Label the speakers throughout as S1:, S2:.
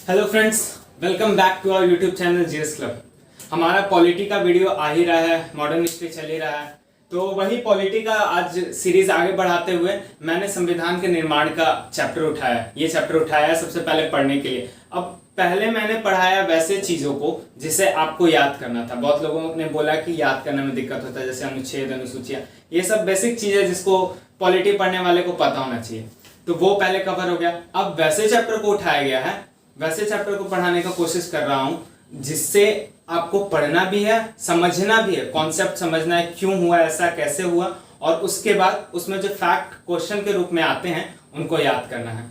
S1: Hello friends, welcome back to our YouTube channel GS club. हमारा polity का video आ ही रहा है, मॉडर्न हिस्ट्री चल ही रहा है, तो वही पॉलिटी का आज सीरीज आगे बढ़ाते हुए मैंने संविधान के निर्माण का चैप्टर उठाया। ये चैप्टर उठाया है सबसे पहले पढ़ने के लिए। अब पहले मैंने पढ़ाया वैसे चीज़ों को जिसे आपको याद करना था। बहुत लोगों ने बोला कि याद करने में दिक्कत होता है, जैसे अनुच्छेद, अनुसूचियाँ, ये सब बेसिक चीज़ें जिसको पॉलिटी पढ़ने वाले को पता होना चाहिए, तो वो पहले कवर हो गया। अब वैसे चैप्टर को उठाया गया है, वैसे चैप्टर को पढ़ाने का कोशिश कर रहा हूं जिससे आपको पढ़ना भी है, समझना भी है, कॉन्सेप्ट समझना है, क्यों हुआ ऐसा, कैसे हुआ, और उसके बाद उसमें जो फैक्ट क्वेश्चन के रूप में आते हैं उनको याद करना है।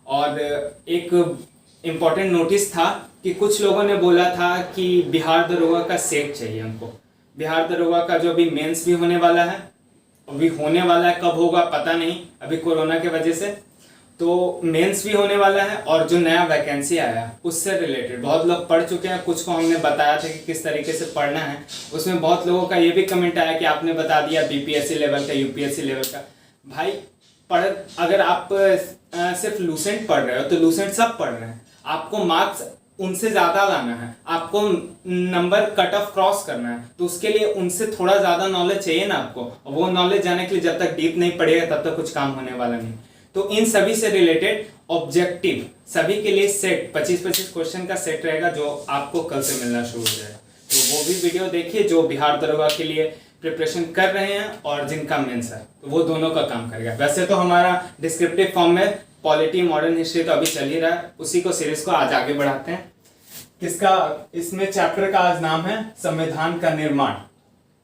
S1: और एक इम्पॉर्टेंट नोटिस था कि कुछ लोगों ने बोला था कि बिहार दरोगा का सेट चाहिए हमको। बिहार दरोगा का जो अभी मेंस भी होने वाला है, अभी होने वाला है, कब होगा पता नहीं, अभी कोरोना की वजह से, तो मेंस भी होने वाला है। और जो नया वैकेंसी आया उससे रिलेटेड बहुत लोग पढ़ चुके हैं, कुछ को हमने बताया था कि किस तरीके से पढ़ना है। उसमें बहुत लोगों का ये भी कमेंट आया कि आपने बता दिया बीपीएससी लेवल का, यूपीएससी लेवल का। भाई अगर आप सिर्फ लूसेंट पढ़ रहे हो तो लूसेंट सब पढ़ रहे हैं, आपको मार्क्स उनसे ज़्यादा लाना है, आपको नंबर कट ऑफ क्रॉस करना है, तो उसके लिए उनसे थोड़ा ज़्यादा नॉलेज चाहिए ना आपको। वो नॉलेज जाने के लिए जब तक डीप नहीं पढ़ेगा तब तक कुछ काम होने वाला नहीं। तो इन सभी से रिलेटेड ऑब्जेक्टिव सभी के लिए सेट 25-25 क्वेश्चन का सेट रहेगा जो आपको कल से मिलना शुरू हो जाएगा। तो वो भी वीडियो देखिए जो बिहार दरोगा के लिए प्रिपरेशन कर रहे हैं और जिनका मेंस है, तो वो दोनों का काम करेगा। वैसे तो हमारा डिस्क्रिप्टिव फॉर्म में पॉलिटी, मॉडर्न हिस्ट्री तो अभी चल ही रहा है, उसी को सीरीज को आज आगे बढ़ाते हैं। किसका इसमें चैप्टर का आज नाम है संविधान का निर्माण।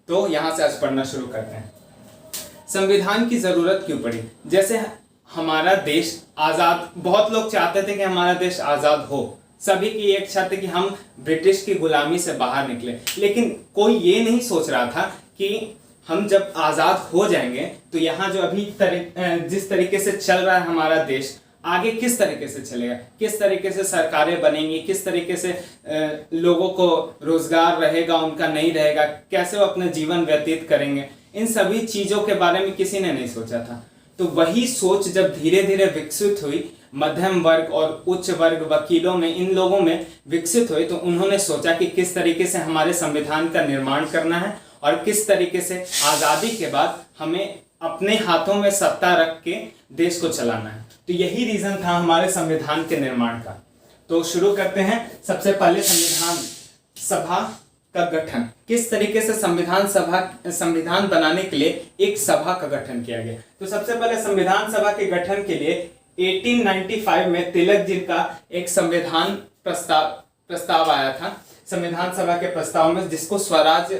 S1: तो यहां से आज पढ़ना शुरू करते हैं। संविधान की जरूरत क्यों पड़ी? जैसे हमारा देश आजाद, बहुत लोग चाहते थे कि हमारा देश आजाद हो, सभी की एक इच्छा थी कि हम ब्रिटिश की गुलामी से बाहर निकले, लेकिन कोई ये नहीं सोच रहा था कि हम जब आजाद हो जाएंगे तो यहाँ जो अभी जिस तरीके से चल रहा है हमारा देश, आगे किस तरीके से चलेगा, किस तरीके से सरकारें बनेंगी, किस तरीके से लोगों को रोजगार रहेगा, उनका नहीं रहेगा, कैसे वो अपना जीवन व्यतीत करेंगे, इन सभी चीजों के बारे में किसी ने नहीं सोचा था। तो वही सोच जब धीरे धीरे विकसित हुई, मध्यम वर्ग और उच्च वर्ग वकीलों में, इन लोगों में विकसित हुई, तो उन्होंने सोचा कि किस तरीके से हमारे संविधान का निर्माण करना है और किस तरीके से आज़ादी के बाद हमें अपने हाथों में सत्ता रख के देश को चलाना है। तो यही रीजन था हमारे संविधान के निर्माण का। तो शुरू करते हैं। सबसे पहले संविधान सभा का गठन, किस तरीके से संविधान बनाने के लिए एक सभा का गठन किया गया। तो सबसे पहले संविधान सभा के गठन के लिए 1895 में तिलक जी का एक संविधान प्रस्ताव आया था। संविधान सभा के प्रस्ताव में, जिसको स्वराज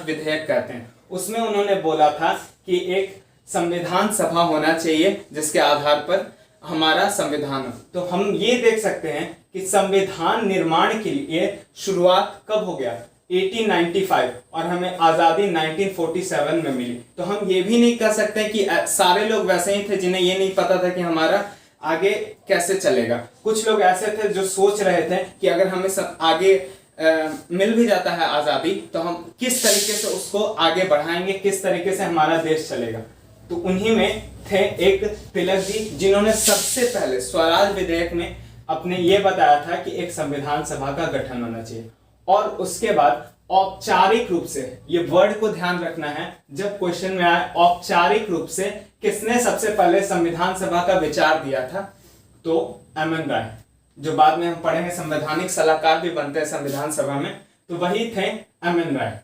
S1: विधेयक कहते हैं, उसमें उन्होंने बोला था कि एक संविधान सभा होना चाहिए जिसके आधार पर हमारा संविधान हो। तो हम ये देख सकते हैं कि संविधान निर्माण के लिए शुरुआत कब हो गया, 1895, और हमें आजादी 1947 में मिली। तो हम ये भी नहीं कह सकते कि सारे लोग वैसे ही थे जिन्हें ये नहीं पता था कि हमारा आगे कैसे चलेगा। कुछ लोग ऐसे थे जो सोच रहे थे कि अगर हमें आगे मिल भी जाता है आजादी तो हम किस तरीके से उसको आगे बढ़ाएंगे, किस तरीके से हमारा देश चलेगा। तो उन्हीं में थे एक तिलक जी, जिन्होंने सबसे पहले स्वराज विधेयक में अपने ये बताया था कि एक संविधान सभा का गठन होना चाहिए। और उसके बाद औपचारिक रूप से, ये वर्ड को ध्यान रखना है जब क्वेश्चन में आए, औपचारिक रूप से किसने सबसे पहले संविधान सभा का विचार दिया था? तो एम.एन. राय, जो बाद में हम पढ़ेंगे संवैधानिक सलाहकार भी बनते हैं संविधान सभा में, तो वही थे एम.एन. राय।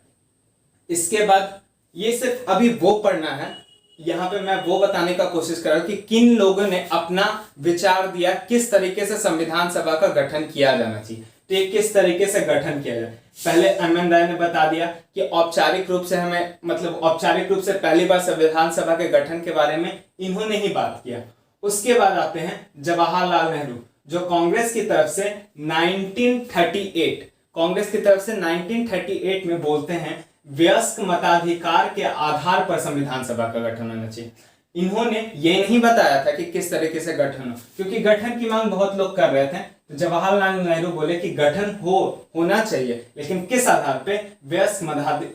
S1: इसके बाद ये सिर्फ अभी वो पढ़ना है, यहाँ पे मैं वो बताने का कोशिश कर रहा हूं कि किन लोगों ने अपना विचार दिया, किस तरीके से संविधान सभा का गठन किया जाना चाहिए। तो ये किस तरीके से गठन किया जाए। पहले एम.एन. राय ने बता दिया कि औपचारिक रूप से हमें, मतलब औपचारिक रूप से पहली बार संविधान सभा के गठन के बारे में इन्होंने ही बात किया। उसके बाद आते हैं जवाहरलाल नेहरू, जो कांग्रेस की तरफ से 1938 में बोलते हैं वयस्क मताधिकार के आधार पर संविधान सभा का गठन होना चाहिए। इन्होंने ये नहीं बताया था कि किस तरीके से गठन हो, क्योंकि गठन की मांग बहुत लोग कर रहे थे। तो जवाहरलाल नेहरू बोले कि गठन होना चाहिए, लेकिन किस आधार पे? वयस्क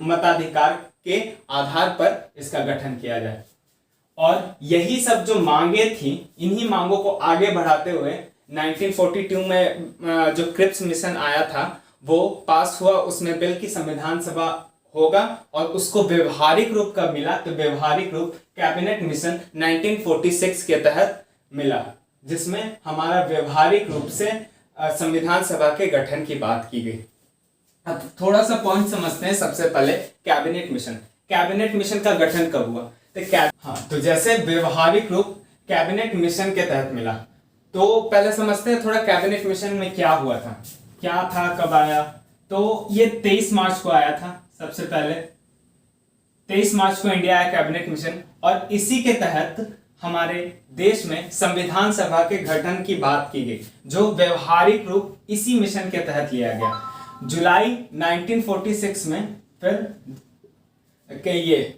S1: मताधिकार के आधार पर इसका गठन किया जाए। और यही सब जो मांगे थी, इन्हीं मांगों को आगे बढ़ाते हुए 1942 में जो क्रिप्स मिशन आया था वो पास हुआ, उसमें बिल की संविधान सभा होगा और उसको व्यवहारिक रूप कब मिला, तो व्यवहारिक रूप कैबिनेट मिशन 1946 के तहत मिला, जिसमें हमारा व्यवहारिक रूप से संविधान सभा के गठन की बात की गई। अब थोड़ा सा पॉइंट समझते हैं। सबसे पहले कैबिनेट मिशन, कैबिनेट मिशन का गठन कब हुआ, तो जैसे व्यवहारिक रूप कैबिनेट मिशन के तहत मिला, तो पहले समझते हैं थोड़ा कैबिनेट मिशन में क्या हुआ था, क्या था, कब आया। तो ये 23 मार्च को आया था। सबसे पहले 23 मार्च को इंडिया आया कैबिनेट मिशन, और इसी के तहत हमारे देश में संविधान सभा के गठन की बात की गई, जो व्यवहारिक रूप इसी मिशन के तहत लिया गया। जुलाई 1946 में फिर ये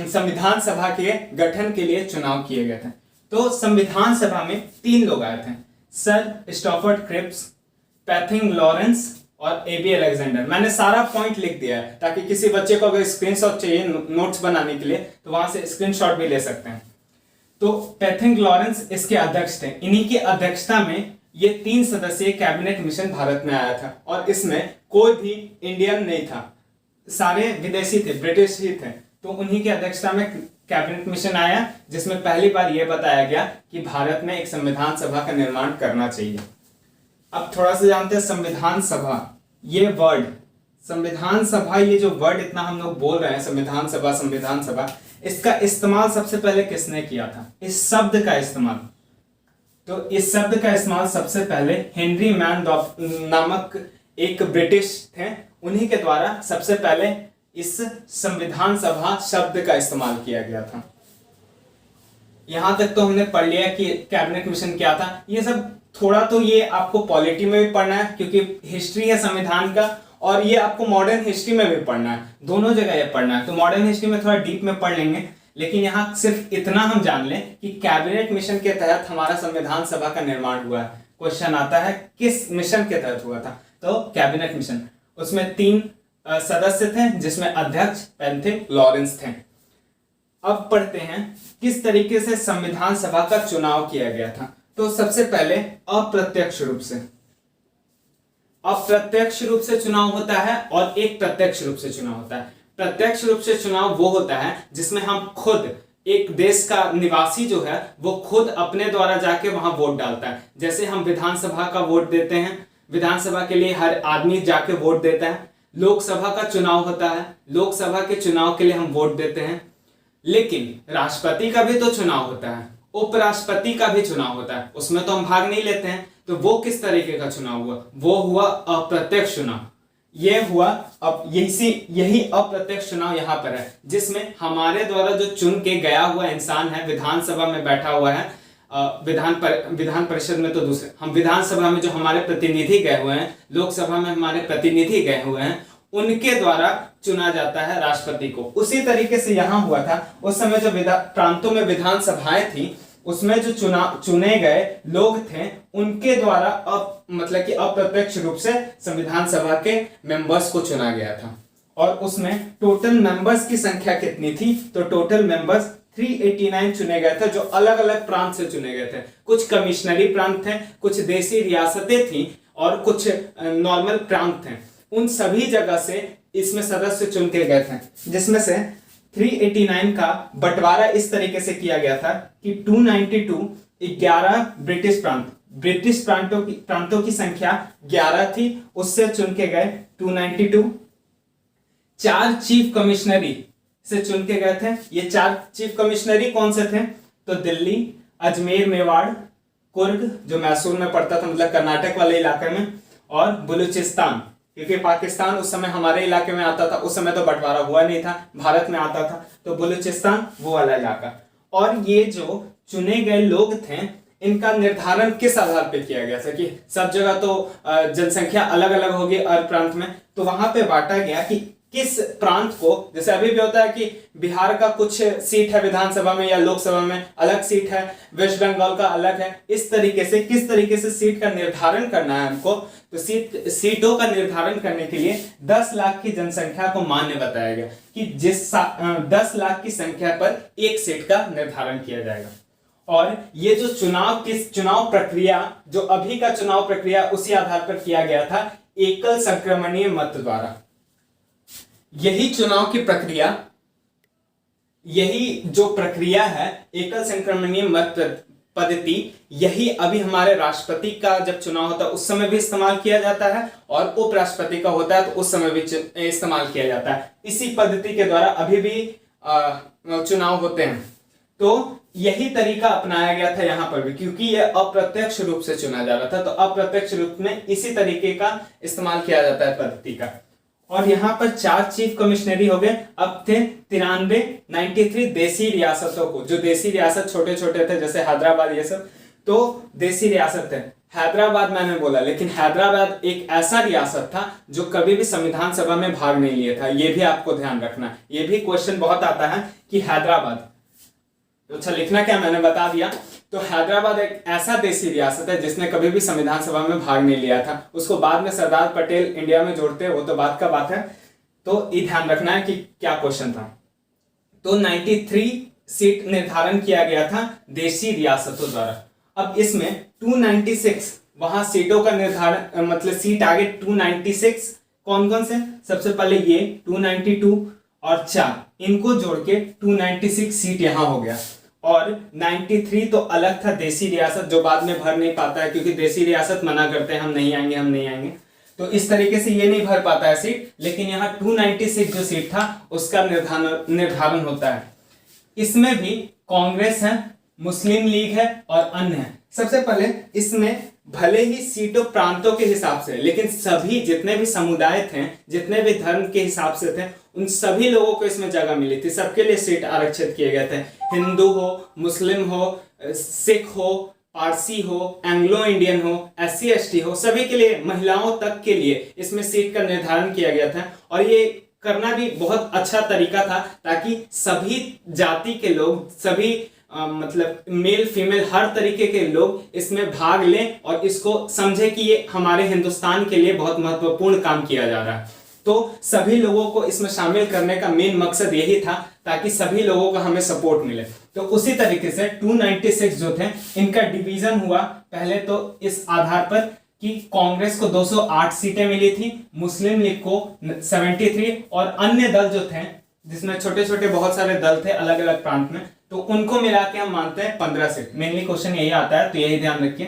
S1: संविधान सभा के गठन के लिए चुनाव किए गए थे। तो संविधान सभा में 3 लोग आए थे, सर स्टॉफर्ड क्रिप्स, पैथिंग लॉरेंस और एबी अलेक्जेंडर। मैंने सारा पॉइंट लिख दिया है ताकि किसी बच्चे को अगर स्क्रीनशॉट चाहिए नोट्स बनाने के लिए तो वहां से स्क्रीनशॉट भी ले सकते हैं। तो पैथिंग लॉरेंस इसके अध्यक्ष थे। इन्हीं की अध्यक्षता में ये 3 सदस्यीय कैबिनेट मिशन भारत में आया था, और इसमें कोई भी इंडियन नहीं था, सारे विदेशी थे, ब्रिटिश ही थे। तो उन्हीं की अध्यक्षता में कैबिनेट मिशन आया, जिसमें पहली बार यह बताया गया कि भारत में एक संविधान सभा का निर्माण करना चाहिए। अब थोड़ा सा जानते हैं संविधान सभा, ये वर्ड संविधान सभा, ये जो वर्ड इतना हम लोग बोल रहे हैं संविधान सभा संविधान सभा, इसका इस्तेमाल सबसे पहले किसने किया था, इस शब्द का इस्तेमाल? तो इस शब्द का इस्तेमाल सबसे पहले हेनरी मैन नामक एक ब्रिटिश थे, उन्हीं के द्वारा सबसे पहले इस संविधान सभा शब्द का इस्तेमाल किया गया था। यहां तक तो हमने पढ़ लिया कि कैबिनेट मिशन क्या था। ये सब थोड़ा तो ये आपको पॉलिटी में भी पढ़ना है, क्योंकि हिस्ट्री है संविधान का, और ये आपको मॉडर्न हिस्ट्री में भी पढ़ना है, दोनों जगह ये पढ़ना है। तो मॉडर्न हिस्ट्री में थोड़ा डीप में पढ़ लेंगे, लेकिन यहाँ सिर्फ इतना हम जान लें कि कैबिनेट मिशन के तहत हमारा संविधान सभा का निर्माण हुआ है। क्वेश्चन आता है किस मिशन के तहत हुआ था, तो कैबिनेट मिशन। उसमें 3 सदस्य थे, जिसमें अध्यक्ष पैथिंग लॉरेंस थे। अब पढ़ते हैं किस तरीके से संविधान सभा का चुनाव किया गया था। तो सबसे पहले अप्रत्यक्ष रूप से चुनाव होता है और एक प्रत्यक्ष रूप से चुनाव होता है। प्रत्यक्ष रूप से चुनाव वो होता है जिसमें हम खुद, एक देश का निवासी जो है वो खुद अपने द्वारा जाके वहां वोट डालता है। जैसे हम विधानसभा का वोट देते हैं, विधानसभा के लिए हर आदमी जाके वोट देता है। लोकसभा का चुनाव होता है, लोकसभा के चुनाव के लिए हम वोट देते हैं। लेकिन राष्ट्रपति का भी तो चुनाव होता है, उपराष्ट्रपति का भी चुनाव होता है, उसमें तो हम भाग नहीं लेते हैं। तो वो किस तरीके का चुनाव हुआ, वो हुआ अप्रत्यक्ष चुनाव। ये हुआ, अब यही अप्रत्यक्ष चुनाव यहाँ पर है, जिसमें हमारे द्वारा जो चुन के गया हुआ इंसान है, विधानसभा में बैठा हुआ है, विधान परिषद में तो दूसरे, हम विधानसभा में जो हमारे प्रतिनिधि गए हुए हैं, लोकसभा में हमारे प्रतिनिधि गए हुए हैं, उनके द्वारा चुना जाता है राष्ट्रपति को। उसी तरीके से यहाँ हुआ था। उस समय जो प्रांतों में विधानसभाएं थी, उसमें जो चुने गए लोग थे, उनके द्वारा मतलब कि अप्रत्यक्ष रूप से संविधान सभा के मेंबर्स को चुना गया था। और उसमें टोटल मेंबर्स की संख्या कितनी थी, तो टोटल मेंबर्स 389 चुने गए थे, जो अलग अलग प्रांत से चुने गए थे। कुछ कमिश्नरी प्रांत थे, कुछ देशी रियासतें थी, और कुछ नॉर्मल प्रांत थे। उन सभी जगह से इसमें सदस्य चुन के गए थे, जिसमें से 389 का बंटवारा इस तरीके से किया गया था कि 292 11 ब्रिटिश प्रांतों की संख्या 11 थी, उससे चुन के गए 292। 4 चीफ कमिश्नरी से चुन के गए थे। ये 4 चीफ कमिश्नरी कौन से थे, तो दिल्ली, अजमेर, मेवाड़, कुर्ग जो मैसूर में पड़ता था, मतलब कर्नाटक वाले इलाके में, और बलूचिस्तान, क्योंकि पाकिस्तान उस समय हमारे इलाके में आता था, उस समय तो बंटवारा हुआ नहीं था, भारत में आता था, तो बलूचिस्तान वो वाला इलाका। और ये जो चुने गए लोग थे, इनका निर्धारण किस आधार पर किया गया था कि सब जगह तो जनसंख्या अलग अलग होगी हर प्रांत में, तो वहां पे बांटा गया कि किस प्रांत को, जैसे अभी भी होता है कि बिहार का कुछ सीट है विधानसभा में या लोकसभा में अलग सीट है, वेस्ट बंगाल का अलग है, इस तरीके से किस तरीके से सीट का निर्धारण करना है हमको। तो सीटों का निर्धारण करने के लिए 10 लाख की जनसंख्या को मान्य बताया गया कि 10 लाख की संख्या पर एक सीट का निर्धारण किया जाएगा। और ये जो चुनाव प्रक्रिया, जो अभी का चुनाव प्रक्रिया उसी आधार पर किया गया था, एकल संक्रमणीय मत द्वारा। यही चुनाव की प्रक्रिया, यही जो प्रक्रिया है एकल संक्रमणीय मत पद्धति, यही अभी हमारे राष्ट्रपति का जब चुनाव होता है उस समय भी इस्तेमाल किया जाता है, और उपराष्ट्रपति का होता है तो उस समय भी इस्तेमाल किया जाता है। इसी पद्धति के द्वारा अभी भी चुनाव होते हैं। तो यही तरीका अपनाया गया था यहाँ पर भी, क्योंकि यह अप्रत्यक्ष रूप से चुना जा रहा था, तो अप्रत्यक्ष रूप में इसी तरीके का इस्तेमाल किया जाता है पद्धति का। और यहाँ पर 4 चीफ कमिश्नरी हो गए। अब थे 93 देसी रियासतों को, जो देसी रियासत छोटे छोटे थे जैसे हैदराबाद, ये सब तो देसी रियासत थे। हैदराबाद मैंने बोला, लेकिन हैदराबाद एक ऐसा रियासत था जो कभी भी संविधान सभा में भाग नहीं लिया था, ये भी आपको ध्यान रखना। ये भी क्वेश्चन बहुत आता है कि हैदराबाद, तो अच्छा लिखना क्या, मैंने बता दिया। तो हैदराबाद एक ऐसा देसी रियासत है जिसने कभी भी संविधान सभा में भाग नहीं लिया था। उसको बाद में सरदार पटेल इंडिया में जोड़ते हैं, वो तो बाद का बात है। तो ये ध्यान रखना है कि क्या क्वेश्चन था। तो 93 सीट निर्धारण किया गया था देसी रियासतों द्वारा। अब इसमें 296 वहां सीटों का निर्धारण, मतलब सीट आगे 296 कौन कौन से, सबसे पहले ये 292 और 4, इनको जोड़ के 296 सीट यहां हो गया। और 93 तो अलग था देसी रियासत, जो बाद में भर नहीं पाता है, क्योंकि देसी रियासत मना करते हैं हम नहीं आएंगे, हम नहीं आएंगे, तो इस तरीके से ये नहीं भर पाता है सीट। लेकिन यहाँ 296 जो सीट था उसका निर्धारण होता है। इसमें भी कांग्रेस है, मुस्लिम लीग है और अन्य है। सबसे पहले इसमें भले ही सीटों प्रांतों के हिसाब से, लेकिन सभी जितने भी समुदाय थे, जितने भी धर्म के हिसाब से थे, उन सभी लोगों को इसमें जगह मिली थी। सबके लिए सीट आरक्षित किए गए थे। हिंदू हो, मुस्लिम हो, सिख हो, पारसी हो, एंग्लो इंडियन हो, SC ST हो, सभी के लिए, महिलाओं तक के लिए इसमें सीट का निर्धारण किया गया था। और ये करना भी बहुत अच्छा तरीका था, ताकि सभी जाति के लोग, सभी मतलब मेल फीमेल हर तरीके के लोग इसमें भाग लें और इसको समझे कि ये हमारे हिंदुस्तान के लिए बहुत महत्वपूर्ण काम किया जा रहा है। तो सभी लोगों को इसमें शामिल करने का मेन मकसद यही था, ताकि सभी लोगों का हमें सपोर्ट मिले। तो उसी तरीके से 296 जो थे, इनका डिवीजन हुआ पहले तो इस आधार पर कि कांग्रेस को 208 सीटें मिली थी, मुस्लिम लीग को 73, और अन्य दल जो थे, जिसमें छोटे छोटे बहुत सारे दल थे अलग अलग प्रांत में, तो उनको मिला के हम मानते हैं 15 सीट। मेनली क्वेश्चन यही आता है, तो यही ध्यान रखिए।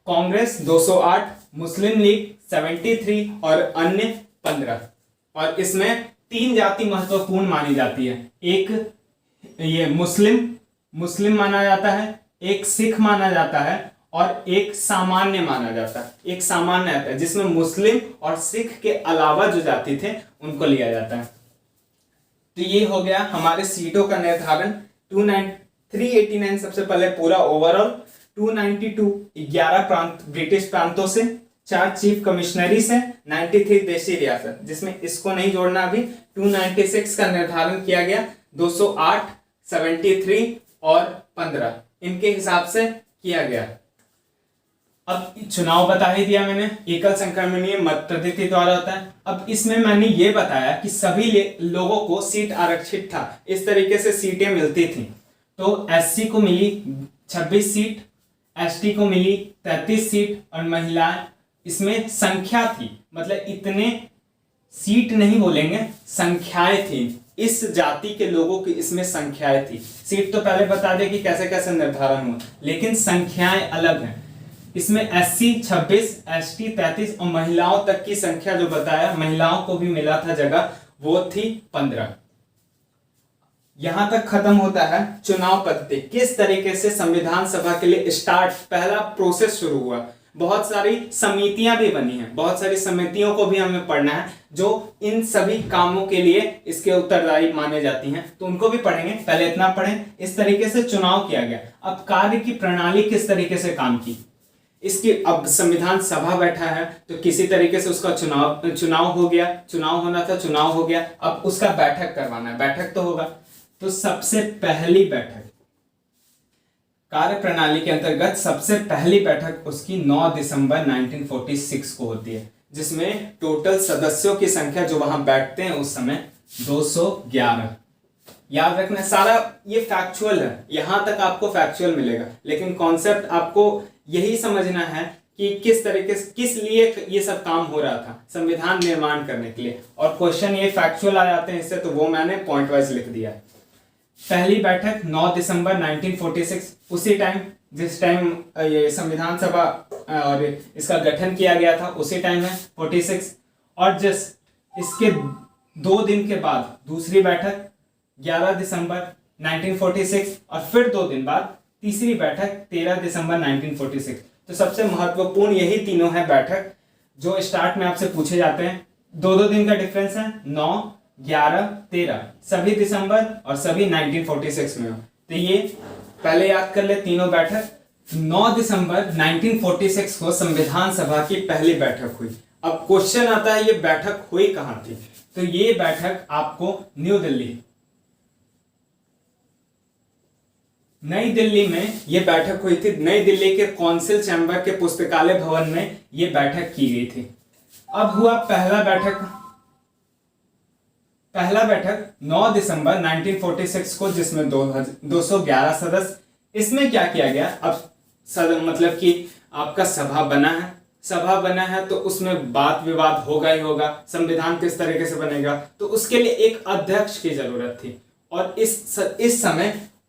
S1: कांग्रेस 208, मुस्लिम लीग 73 और अन्य 15। और इसमें 3 जाति महत्वपूर्ण मानी जाती है। एक ये मुस्लिम माना जाता है, एक सिख माना जाता है और एक सामान्य माना जाता है। एक सामान्य आता है जिसमें मुस्लिम और सिख के अलावा जो जाति थे उनको लिया जाता है। तो ये हो गया हमारे सीटों का निर्धारण। 389 सबसे पहले पूरा ओवरऑल, 292 11 प्रांत ब्रिटिश प्रांतों से, 4 चीफ कमिश्नरी से, 93 देशी रियासत, जिसमें इसको नहीं जोड़ना अभी। 296 का निर्धारण किया गया, 208, 73 और 15 इनके हिसाब से किया गया। अब चुनाव बता ही दिया मैंने, एकल संक्रमणीय मत पद्धति द्वारा होता है। अब इसमें मैंने ये बताया कि सभी लोगों को सीट आरक्षित था, इस तरीके से सीटें मिलती थी। तो SC को मिली 26 सीट, ST को मिली 33 सीट और महिलाएं, इसमें संख्या थी, मतलब इतने सीट नहीं बोलेंगे, संख्याएं थी। इस जाति के लोगों की इसमें संख्याएं थी। सीट तो पहले बता दे कि कैसे कैसे निर्धारण हुआ, लेकिन संख्याएं अलग हैं। इसमें SC 26, ST 33 और महिलाओं तक की संख्या जो बताया, महिलाओं को भी मिला था जगह, वो थी 15। यहां तक खत्म होता है चुनाव पद्धति। किस तरीके से संविधान सभा के लिए स्टार्ट, पहला प्रोसेस शुरू हुआ। बहुत सारी समितियां भी बनी हैं, बहुत सारी समितियों को भी हमें पढ़ना है जो इन सभी कामों के लिए इसके उत्तरदायी माने जाती हैं, तो उनको भी पढ़ेंगे। पहले इतना पढ़ें। इस तरीके से चुनाव किया गया। अब कार्य की प्रणाली किस तरीके से काम की, इसकी, अब संविधान सभा बैठा है तो किसी तरीके से उसका चुनाव हो गया, चुनाव होना था, चुनाव हो गया। अब उसका बैठक करवाना है, बैठक तो होगा। तो सबसे पहली बैठक कार्य प्रणाली के अंतर्गत सबसे पहली बैठक उसकी 9 दिसंबर 1946 को होती है, जिसमें टोटल सदस्यों की संख्या जो वहां बैठते हैं उस समय 211। याद रखना, सारा ये फैक्चुअल है, यहां तक आपको फैक्चुअल मिलेगा, लेकिन कॉन्सेप्ट आपको यही समझना है कि किस तरीके से, किस लिए ये सब काम हो रहा था संविधान निर्माण करने के लिए। और क्वेश्चन ये फैक्चुअल आ जाते हैं इससे, तो वो मैंने पॉइंट वाइज लिख दिया है। पहली बैठक 9 दिसंबर 1946, उसी टाइम जिस टाइम ये संविधान सभा और इसका गठन किया गया था उसी टाइम है 46। और जस्ट इसके 2 दिन के बाद दूसरी बैठक 11 दिसंबर 1946, और फिर 2 दिन बाद तीसरी बैठक 13 दिसंबर 1946। तो सबसे महत्वपूर्ण यही तीनों है बैठक जो स्टार्ट में आपसे पूछे जाते हैं। 2-2 दिन का डिफरेंस है, 9, 11, 13, सभी दिसंबर और सभी 1946 में हो। तो ये पहले याद कर ले तीनों बैठक। 9 दिसंबर 1946 को संविधान सभा की पहली बैठक हुई। अब क्वेश्चन आता है ये बैठक हुई कहां थी, तो ये बैठक आपको नई दिल्ली में ये बैठक हुई थी। नई दिल्ली के कौंसिल चैम्बर के पुस्तकालय भवन में ये बैठक की गई थी। अब हुआ पहला बैठक 9 दिसंबर 1946 को, जिसमें 211 सदस्य। इसमें क्या किया गया, अब मतलब कि आपका सभा बना है तो उसमें बात विवाद होगा ही होगा, संविधान किस तरीके से बनेगा, तो उसके लिए एक अध्यक्ष की जरूरत थी। और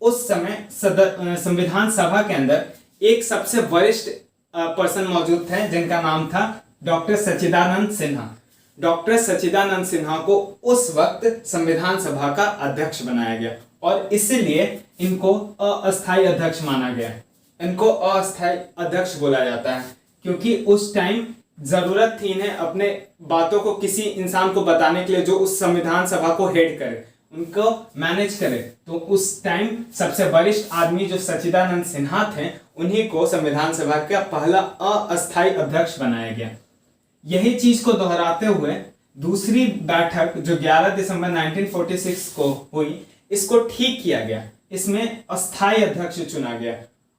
S1: उस समय संविधान सभा के अंदर एक सबसे वरिष्ठ पर्सन मौजूद थे जिनका नाम था डॉक्टर सच्चिदानंद सिन्हा। डॉक्टर सच्चिदानंद सिन्हा को उस वक्त संविधान सभा का अध्यक्ष बनाया गया और इसलिए इनको अस्थायी अध्यक्ष माना गया। इनको अस्थायी अध्यक्ष बोला जाता है क्योंकि उस टाइम जरूरत थी इन्हें अपने बातों को किसी इंसान को बताने के लिए जो उस संविधान सभा को हेड करे, उनको मैनेज करे। तो उस टाइम सबसे वरिष्ठ आदमी जो सच्चिदानंद सिन्हा थे, उन्हीं को संविधान सभा का पहला अस्थायी अध्यक्ष बनाया गया। यही चीज को दोहराते हुए दूसरी बैठक जो 11 दिसंबर 1946 को हुई, इसको ठीक किया गया। इसमें अस्थायी अध्यक्ष चुना गया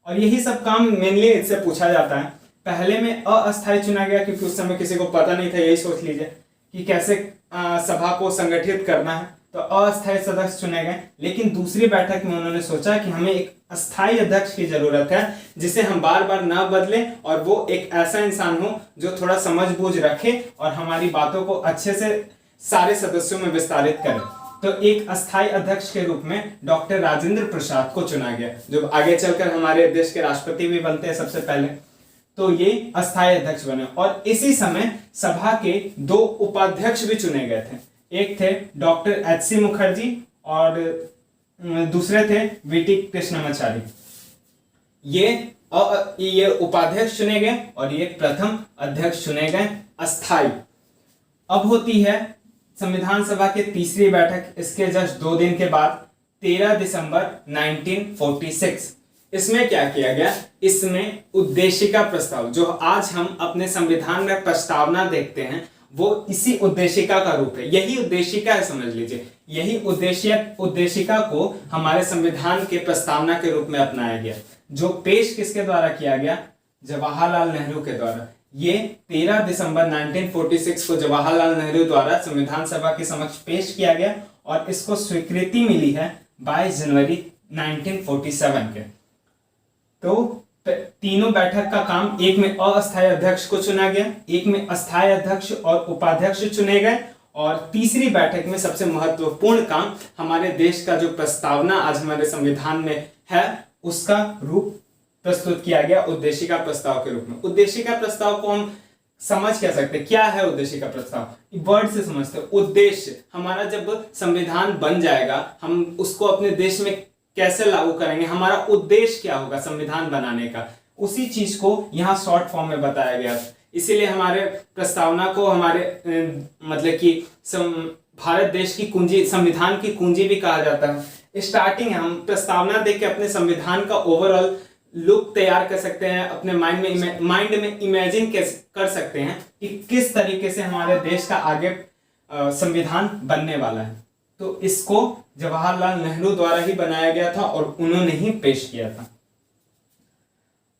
S1: और यही सब काम मेनली इससे पूछा जाता है। पहले में अस्थायी चुना गया क्योंकि उस समय किसी को पता नहीं था, यही सोच लीजिए कि कैसे सभा को संगठित करना है, तो अस्थायी सदस्य चुने गए। लेकिन दूसरी बैठक में उन्होंने सोचा कि हमें एक अस्थायी अध्यक्ष की जरूरत है जिसे हम बार बार ना बदलें और वो एक ऐसा इंसान हो जो थोड़ा समझ बूझ रखे और हमारी बातों को अच्छे से सारे सदस्यों में विस्तारित करे। तो एक अस्थायी अध्यक्ष के रूप में डॉक्टर राजेंद्र प्रसाद को चुना गया, जो आगे चलकर हमारे देश के राष्ट्रपति भी बनते हैं सबसे पहले। तो ये अस्थायी अध्यक्ष बने और इसी समय सभा के 2 उपाध्यक्ष भी चुने गए थे। एक थे डॉक्टर HC मुखर्जी और दूसरे थे VT कृष्णमाचारी। ये उपाध्यक्ष चुने गए और ये प्रथम अध्यक्ष चुने गए अस्थायी। अब होती है संविधान सभा की तीसरी बैठक, इसके जस्ट 2 दिन के बाद 13 दिसंबर 1946। इसमें क्या किया गया, इसमें उद्देशिका प्रस्ताव, जो आज हम अपने संविधान में प्रस्तावना देखते हैं, वो इसी उद्देशिका का रूप है। यही उद्देशिका है, समझ लीजिए। यही उद्देशिका को हमारे संविधान के प्रस्तावना के रूप में अपनाया गया, जो पेश किसके द्वारा किया गया, जवाहरलाल नेहरू के द्वारा। ये 13 दिसंबर 1946 को जवाहरलाल नेहरू द्वारा संविधान सभा के समक्ष पेश किया गया और इसको स्वीकृति मिली है 22 जनवरी 1947 के। तो तीनों बैठक का काम, एक में अस्थायी अध्यक्ष को चुना गया, एक में अस्थायी अध्यक्ष और उपाध्यक्ष चुने गए, और तीसरी बैठक में सबसे महत्वपूर्ण काम हमारे देश का जो प्रस्तावना आज हमारे संविधान में है उसका रूप प्रस्तुत किया गया उद्देशिका प्रस्ताव के रूप में। उद्देशिका प्रस्ताव को हम समझ क्या सकते, क्या है उद्देशिका प्रस्ताव, वर्ड से समझते। उद्देश्य हमारा, जब संविधान बन जाएगा हम उसको अपने देश में कैसे लागू करेंगे, हमारा उद्देश्य क्या होगा संविधान बनाने का, उसी चीज को यहाँ शॉर्ट फॉर्म में बताया गया। इसीलिए हमारे प्रस्तावना को हमारे मतलब कि भारत देश की कुंजी, संविधान की कुंजी भी कहा जाता है। स्टार्टिंग हम प्रस्तावना देख के अपने संविधान का ओवरऑल लुक तैयार कर सकते हैं, अपने माइंड में इमेजिन कर सकते हैं कि किस तरीके से हमारे देश का आगे संविधान बनने वाला है। तो इसको जवाहरलाल नेहरू द्वारा ही बनाया गया था और उन्होंने ही पेश किया था।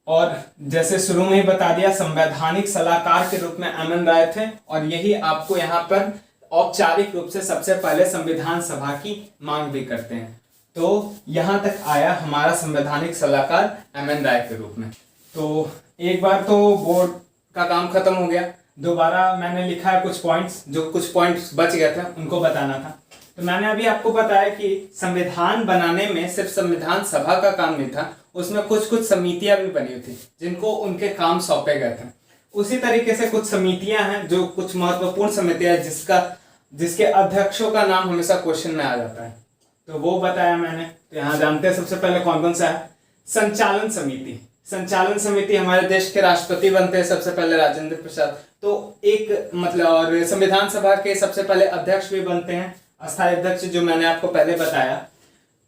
S1: और जैसे शुरू में ही बता दिया, संवैधानिक सलाहकार के रूप में एमएन राय थे और यही आपको यहाँ पर औपचारिक रूप से सबसे पहले संविधान सभा की मांग भी करते हैं। तो यहाँ तक आया हमारा संवैधानिक सलाहकार एम.एन. राय के रूप में। तो एक बार तो बोर्ड का काम खत्म हो गया, दोबारा मैंने लिखा है कुछ पॉइंट्स, जो कुछ पॉइंट्स बच गए थे उनको बताना था। तो मैंने अभी आपको बताया कि संविधान बनाने में सिर्फ संविधान सभा का काम नहीं था, उसमें कुछ कुछ समितियां भी बनी हुई थी जिनको उनके काम सौंपे गए थे। उसी तरीके से कुछ समितियां हैं जो कुछ महत्वपूर्ण समितियां हैं जिसके अध्यक्षों का नाम हमेशा क्वेश्चन में आ जाता है, तो वो बताया मैंने। तो यहाँ जानते हैं सबसे पहले कौन कौन सा है। संचालन समिति। संचालन समिति हमारे देश के राष्ट्रपति बनते हैं सबसे पहले राजेंद्र प्रसाद, तो एक मतलब, और संविधान सभा के सबसे पहले अध्यक्ष भी बनते हैं, अस्थायी अध्यक्ष, जो मैंने आपको पहले बताया।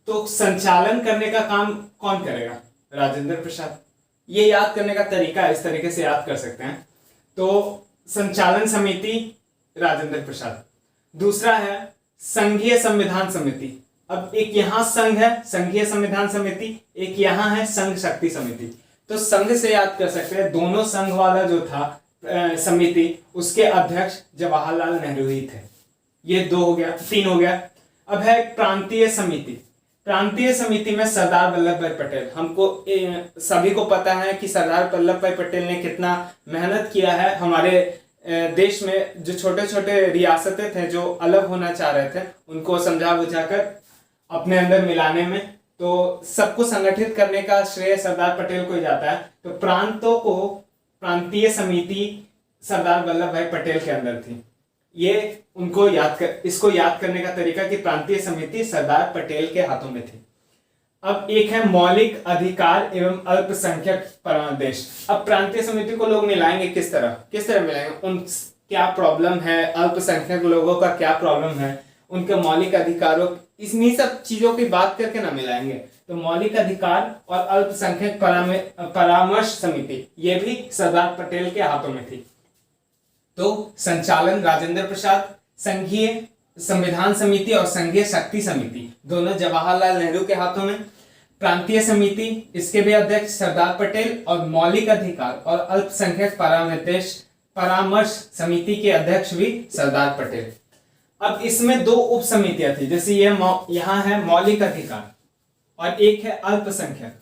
S1: तो संचालन करने का काम कौन करेगा? राजेंद्र प्रसाद। ये याद करने का तरीका इस तरीके से याद कर सकते हैं। तो संचालन समिति राजेंद्र प्रसाद। दूसरा है संघीय संविधान समिति। अब एक यहाँ संघ है संघीय संविधान समिति, एक यहाँ है संघ शक्ति समिति। तो संघ से याद कर सकते हैं, दोनों संघ वाला जो था समिति, उसके अध्यक्ष जवाहरलाल नेहरू ही थे। ये दो हो गया, तीन हो गया। अब है प्रांतीय समिति। प्रांतीय समिति में सरदार वल्लभ भाई पटेल। हमको सभी को पता है कि सरदार वल्लभ भाई पटेल ने कितना मेहनत किया है हमारे देश में। जो छोटे छोटे रियासतें थे जो अलग होना चाह रहे थे, उनको समझा बुझाकर अपने अंदर मिलाने में, तो सबको संगठित करने का श्रेय सरदार पटेल को ही जाता है। तो प्रांतों को प्रांतीय समिति सरदार वल्लभ भाई पटेल के अंदर थी। ये उनको इसको याद करने का तरीका कि प्रांतीय समिति सरदार पटेल के हाथों में थी। अब एक है मौलिक अधिकार एवं अल्पसंख्यक परमादेश। अब प्रांतीय समिति को लोग मिलाएंगे किस तरह मिलाएंगे? उन क्या प्रॉब्लम है, अल्पसंख्यक लोगों का क्या प्रॉब्लम है, उनके मौलिक अधिकारों, इन्हीं सब चीजों की बात करके ना मिलाएंगे। तो मौलिक अधिकार और अल्पसंख्यक परामर्श समिति, ये भी सरदार पटेल के हाथों में थी। तो संचालन राजेंद्र प्रसाद, संघीय संविधान समिति और संघीय शक्ति समिति दोनों जवाहरलाल नेहरू के हाथों में। प्रांतीय समिति, इसके भी अध्यक्ष सरदार पटेल, और मौलिक अधिकार और अल्पसंख्यक परामर्श समिति के अध्यक्ष भी सरदार पटेल। अब इसमें दो उप समितियां थी, जैसे ये यहाँ है मौलिक अधिकार और एक है अल्पसंख्यक।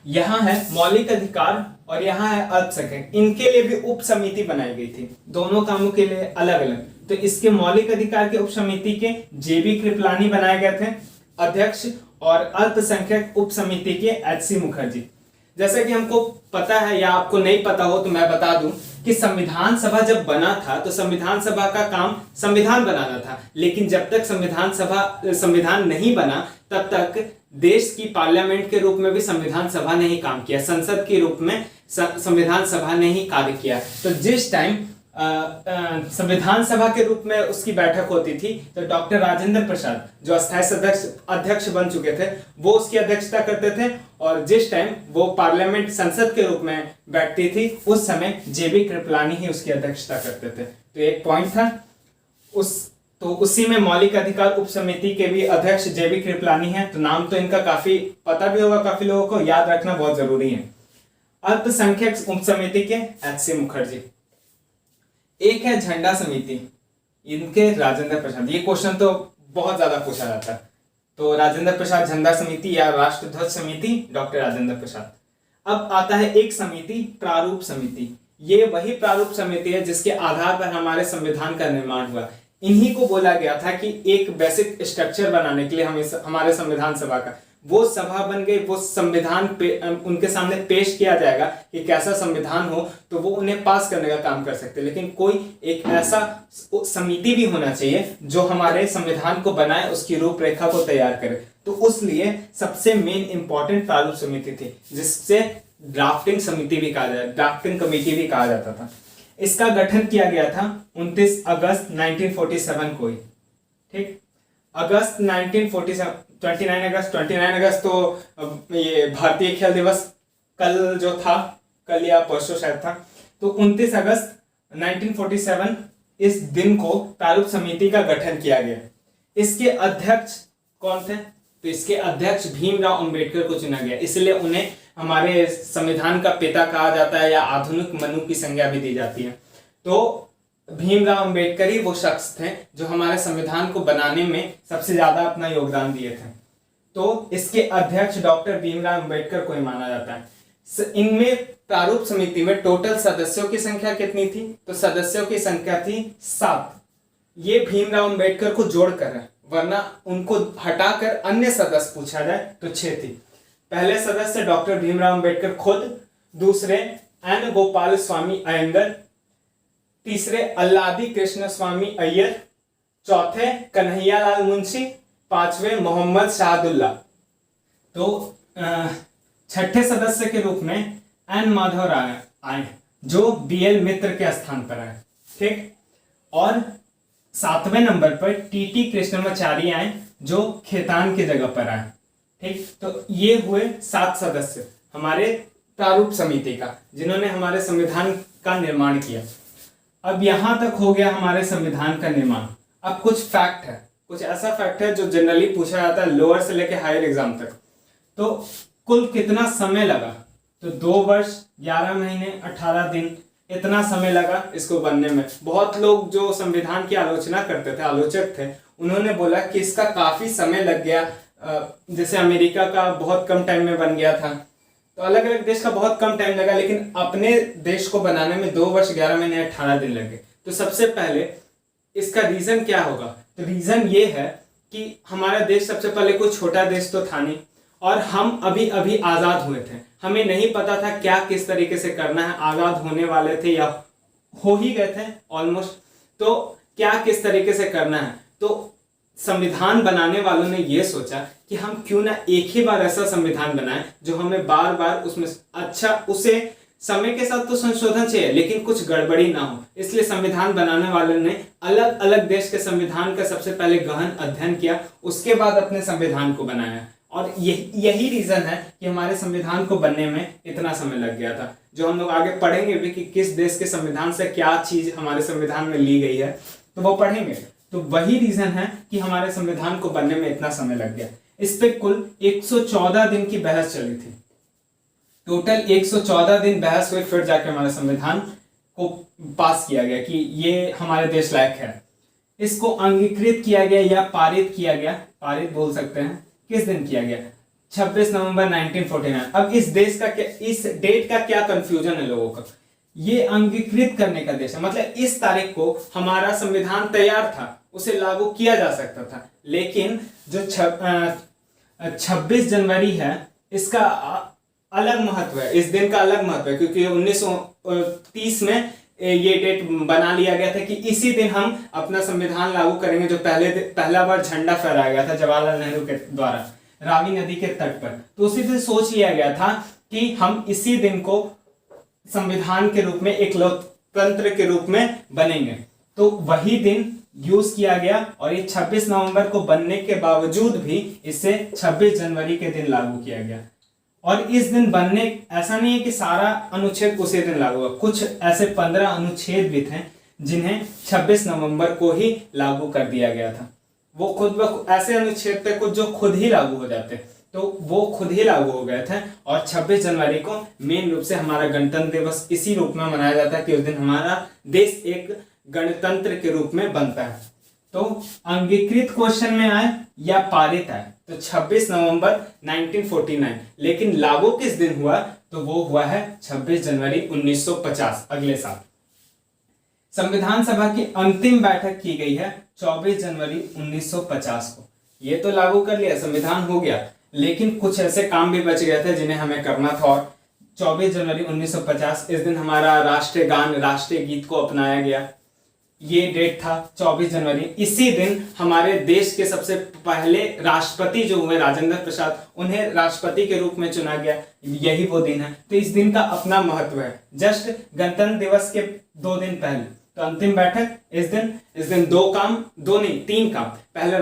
S1: यहाँ है मौलिक अधिकार और यहाँ है अल्पसंख्यक। इनके लिए भी उप समिति बनाई गई थी, दोनों कामों के लिए अलग अलग। तो इसके मौलिक अधिकार के उप समिति के जे.बी. कृपलानी बनाए गए थे अध्यक्ष, और अल्पसंख्यक उप समिति के एच.सी. मुखर्जी। जैसा कि हमको पता है या आपको नहीं पता हो तो मैं बता दूं कि संविधान सभा जब बना था तो संविधान सभा का काम संविधान बनाना था, लेकिन जब तक संविधान नहीं बना तब तक देश की पार्लियामेंट के रूप में भी संविधान सभा ने ही काम किया, संसद के रूप में संविधान सभा ने ही कार्य किया। तो जिस टाइम संविधान सभा के रूप में उसकी बैठक होती थी तो डॉक्टर राजेंद्र प्रसाद जो अस्थायी अध्यक्ष बन चुके थे वो उसकी अध्यक्षता करते थे, और जिस टाइम वो पार्लियामेंट संसद के रूप में बैठती थी उस समय जे.बी. कृपलानी ही उसकी अध्यक्षता करते थे। तो एक पॉइंट था उसी में मौलिक अधिकार उप समिति के भी अध्यक्ष जे.बी. कृपलानी है। तो नाम तो इनका काफी पता भी होगा, काफी लोगों को याद रखना बहुत जरूरी है। अल्पसंख्यक उप समिति के एच.सी. मुखर्जी। एक है झंडा समिति, इनके राजेंद्र प्रसाद। ये क्वेश्चन तो बहुत ज्यादा पूछा जाता है। तो राजेंद्र प्रसाद झंडा समिति या राष्ट्रध्वज समिति डॉक्टर राजेंद्र प्रसाद। अब आता है एक समिति प्रारूप समिति। ये वही प्रारूप समिति है जिसके आधार पर हमारे संविधान का निर्माण हुआ। इन्हीं को बोला गया था कि एक बेसिक स्ट्रक्चर बनाने के लिए हमारे संविधान सभा का, वो सभा बन गई, वो संविधान उनके सामने पेश किया जाएगा कि कैसा संविधान हो तो वो उन्हें पास करने का काम कर सकते हैं। लेकिन कोई एक ऐसा समिति भी होना चाहिए जो हमारे संविधान को बनाए, उसकी रूपरेखा को तैयार करे। तो उस लिए सबसे मेन इंपॉर्टेंट प्रारूप समिति थी, जिससे ड्राफ्टिंग समिति भी कहा जाता, ड्राफ्टिंग कमेटी भी कहा जाता था। इसका गठन किया गया था 29 अगस्त 1947 को ही। ठीक, अगस्त 1947, 29 अगस्त तो ये भारतीय खेल दिवस कल जो था, कल या परसों शायद था। तो 29 अगस्त 1947 इस दिन को प्रारूप समिति का गठन किया गया। इसके अध्यक्ष कौन थे? तो इसके अध्यक्ष भीमराव अंबेडकर को चुना गया, इसलिए उन्हें हमारे संविधान का पिता कहा जाता है या आधुनिक मनु की संज्ञा भी दी जाती है। तो भीमराव अंबेडकर ही वो शख्स थे जो हमारे संविधान को बनाने में सबसे ज्यादा अपना योगदान दिए थे। तो इसके अध्यक्ष डॉक्टर भीमराव अंबेडकर को ही माना जाता है। इनमें प्रारूप समिति में टोटल सदस्यों की संख्या कितनी थी? तो सदस्यों की संख्या थी 7। ये भीमराव अंबेडकर को जोड़कर है, वरना उनको हटाकर अन्य सदस्य पूछा जाए तो 6 थी। पहले सदस्य डॉक्टर भीमराव अंबेडकर खुद, दूसरे एन गोपाल स्वामी अयंगर, तीसरे अल्लादी कृष्ण स्वामी अय्यर, चौथे कन्हैयालाल मुंशी, पांचवे मोहम्मद शाहदुल्ला। तो छठे सदस्य के रूप में एन माधव राय आए जो बीएल मित्र के स्थान पर आए, ठीक। और 7वें नंबर पर टीटी कृष्णमाचारी आए जो खेतान की जगह पर आए, ठीक। तो ये हुए 7 सदस्य हमारे प्रारूप समिति का, जिन्होंने हमारे संविधान का निर्माण किया। अब यहां तक हो गया हमारे संविधान का निर्माण। अब कुछ फैक्ट है, कुछ ऐसा फैक्ट है जो जनरली पूछा जाता है लोअर से लेकर हायर एग्जाम तक। तो कुल कितना समय लगा? तो 2 वर्ष 11 महीने 18 दिन, इतना समय लगा इसको बनने में। बहुत लोग जो संविधान की आलोचना करते थे, आलोचक थे, उन्होंने बोला कि इसका काफी समय लग गया। जैसे अमेरिका का बहुत कम टाइम में बन गया था, तो अलग अलग देश का बहुत कम टाइम लगा, लेकिन अपने देश को बनाने में 2 वर्ष 11 महीने 18 दिन लगे। तो सबसे पहले इसका रीजन क्या होगा? तो रीजन ये है कि हमारा देश सबसे पहले कोई छोटा देश तो था नहीं, और हम अभी अभी आजाद हुए थे। हमें नहीं पता था क्या किस तरीके से करना है, आजाद होने वाले थे या हो ही गए थे ऑलमोस्ट। तो क्या किस तरीके से करना है, तो संविधान बनाने वालों ने यह सोचा कि हम क्यों ना एक ही बार ऐसा संविधान बनाएं जो हमें बार बार उसमें अच्छा, उसे समय के साथ तो संशोधन चाहिए लेकिन कुछ गड़बड़ी ना हो। इसलिए संविधान बनाने वालों ने अलग अलग देश के संविधान का सबसे पहले गहन अध्ययन किया, उसके बाद अपने संविधान को बनाया। और यही रीजन है कि हमारे संविधान को बनने में इतना समय लग गया था, जो हम लोग आगे पढ़ेंगे भी कि किस देश के संविधान से क्या चीज हमारे संविधान में ली गई है, तो वो पढ़ेंगे। तो वही रीजन है कि हमारे संविधान को बनने में इतना समय लग गया। इस पे कुल 114 दिन की बहस चली थी। टोटल 114 दिन बहस हुई, फिर जाके हमारे संविधान को पास किया गया कि ये हमारे देश लायक है। इसको अंगीकृत किया गया या पारित किया गया, पारित बोल सकते हैं, किस दिन किया गया? 26 नवंबर 1949। अब इस देश का क्या, इस डेट का क्या कंफ्यूजन है लोगों का? ये अंगीकृत करने का देश है, मतलब इस तारीख को हमारा संविधान तैयार था, उसे लागू किया जा सकता था। लेकिन जो 26 जनवरी है, इसका अलग महत्व है, इस दिन का अलग महत्व है, क्योंकि 1930 में ये डेट बना लिया गया था कि इसी दिन हम अपना संविधान लागू करेंगे, जो पहला बार झंडा फहराया गया था जवाहरलाल नेहरू के द्वारा रावी नदी के तट पर। तो उसी दिन सोच लिया गया था कि हम इसी दिन को संविधान के रूप में, एक लोकतंत्र के रूप में बनेंगे। तो वही दिन यूज किया गया, और ये 26 नवंबर को बनने के बावजूद भी इसे 26 जनवरी के दिन लागू किया गया। और इस दिन बनने, ऐसा नहीं है कि सारा अनुच्छेद उसी दिन लागू हुआ, कुछ ऐसे 15 अनुच्छेद भी थे जिन्हें 26 नवंबर को ही लागू कर दिया गया था। वो खुद ऐसे अनुच्छेद थे कुछ जो खुद ही लागू हो जाते, तो वो खुद ही लागू हो गए थे। और 26 जनवरी को मेन रूप से हमारा गणतंत्र दिवस इसी रूप में मनाया जाता है कि उस दिन हमारा देश एक गणतंत्र के रूप में बनता है। तो अंगीकृत क्वेश्चन में आए या पारित आए, तो 26 नवंबर 1949। लेकिन लागू किस दिन हुआ? तो वो हुआ है 26 जनवरी 1950, अगले साल। संविधान सभा की अंतिम बैठक की गई है 24 जनवरी 1950 को। ये तो लागू कर लिया, संविधान हो गया, लेकिन कुछ ऐसे काम भी बच गए थे जिन्हें हमें करना था। और 24 जनवरी 1950 इस दिन हमारा राष्ट्रीय गान, राष्ट्रीय गीत को अपनाया गया। ये डेट था 24 जनवरी। इसी दिन हमारे देश के सबसे पहले राष्ट्रपति जो हुए राजेंद्र प्रसाद, उन्हें राष्ट्रपति के रूप में चुना गया, यही वो दिन है। तो इस दिन का अपना महत्व है। जस्ट गणतंत्र दिवस के 2 दिन पहले तो अंतिम बैठक इस दिन 2 काम, 2 नहीं 3 काम। पहले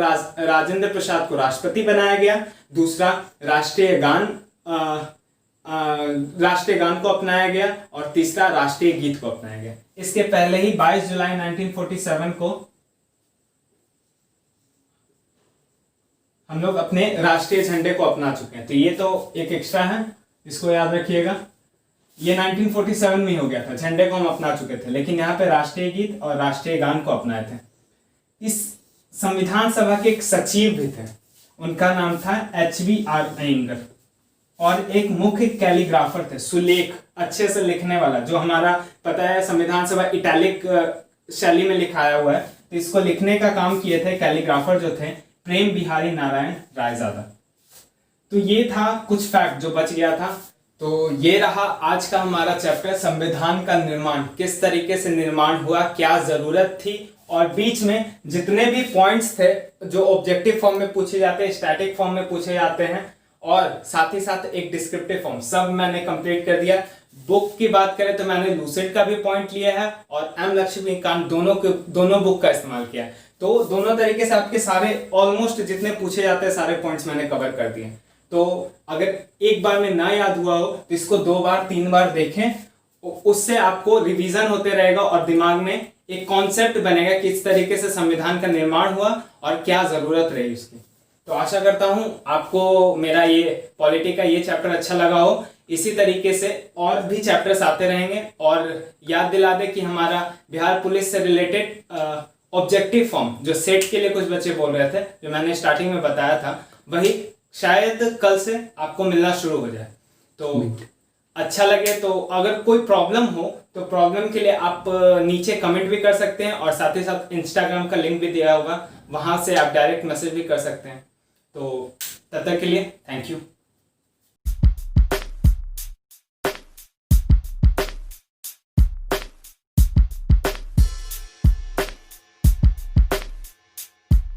S1: राजेंद्र प्रसाद को राष्ट्रपति बनाया गया, दूसरा राष्ट्रीय गान को अपनाया गया, और तीसरा राष्ट्रीय गीत को अपनाया गया। इसके पहले ही 22 जुलाई 1947 को हम लोग अपने राष्ट्रीय झंडे को अपना चुके हैं। तो ये तो एक एक्स्ट्रा है, इसको याद रखिएगा। ये 1947 में ही हो गया था, झंडे को हम अपना चुके थे, लेकिन यहाँ पे राष्ट्रीय गीत और राष्ट्रीय गान को अपनाए थे। इस संविधान सभा के एक सचिव भी थे, उनका नाम था HBR अयंगर, और एक मुख्य कैलीग्राफर थे, सुलेख अच्छे से लिखने वाला, जो हमारा पता है संविधान सभा इटैलिक शैली में लिखाया हुआ है, तो इसको लिखने का काम किए थे कैलीग्राफर जो थे प्रेम बिहारी नारायण रायजादा। तो ये था कुछ फैक्ट जो बच गया था। तो ये रहा आज का हमारा चैप्टर, संविधान का निर्माण, किस तरीके से निर्माण हुआ, क्या जरूरत थी, और बीच में जितने भी पॉइंट्स थे जो ऑब्जेक्टिव फॉर्म में पूछे जाते हैं, स्टैटिक फॉर्म में पूछे जाते हैं, और साथ ही साथ एक डिस्क्रिप्टिव फॉर्म, सब मैंने कंप्लीट कर दिया। बुक की बात करें तो मैंने लूसेंट का भी पॉइंट लिया है और एम लक्ष्मीकांत दोनों बुक का इस्तेमाल किया है। तो दोनों तरीके से आपके सारे ऑलमोस्ट जितने पूछे जाते हैं सारे पॉइंट्स मैंने कवर कर दिए। तो अगर एक बार में ना याद हुआ हो तो इसको 2 बार 3 बार देखें, उससे आपको रिवीजन होते रहेगा और दिमाग में एक कॉन्सेप्ट बनेगा कि इस तरीके से संविधान का निर्माण हुआ और क्या जरूरत रही उसकी। तो आशा करता हूं आपको मेरा ये पॉलिटी का ये चैप्टर अच्छा लगा हो। इसी तरीके से और भी चैप्टर्स आते रहेंगे, और याद दिला दे कि हमारा बिहार पुलिस से रिलेटेड ऑब्जेक्टिव फॉर्म जो सेट के लिए कुछ बच्चे बोल रहे थे, जो मैंने स्टार्टिंग में बताया था, वही शायद कल से आपको मिलना शुरू हो जाए। तो अच्छा लगे तो अगर कोई प्रॉब्लम हो तो प्रॉब्लम के लिए आप नीचे कमेंट भी कर सकते हैं, और साथ ही साथ इंस्टाग्राम का लिंक भी दिया होगा, वहां से आप डायरेक्ट मैसेज भी कर सकते हैं। तो तब तक के लिए थैंक यू।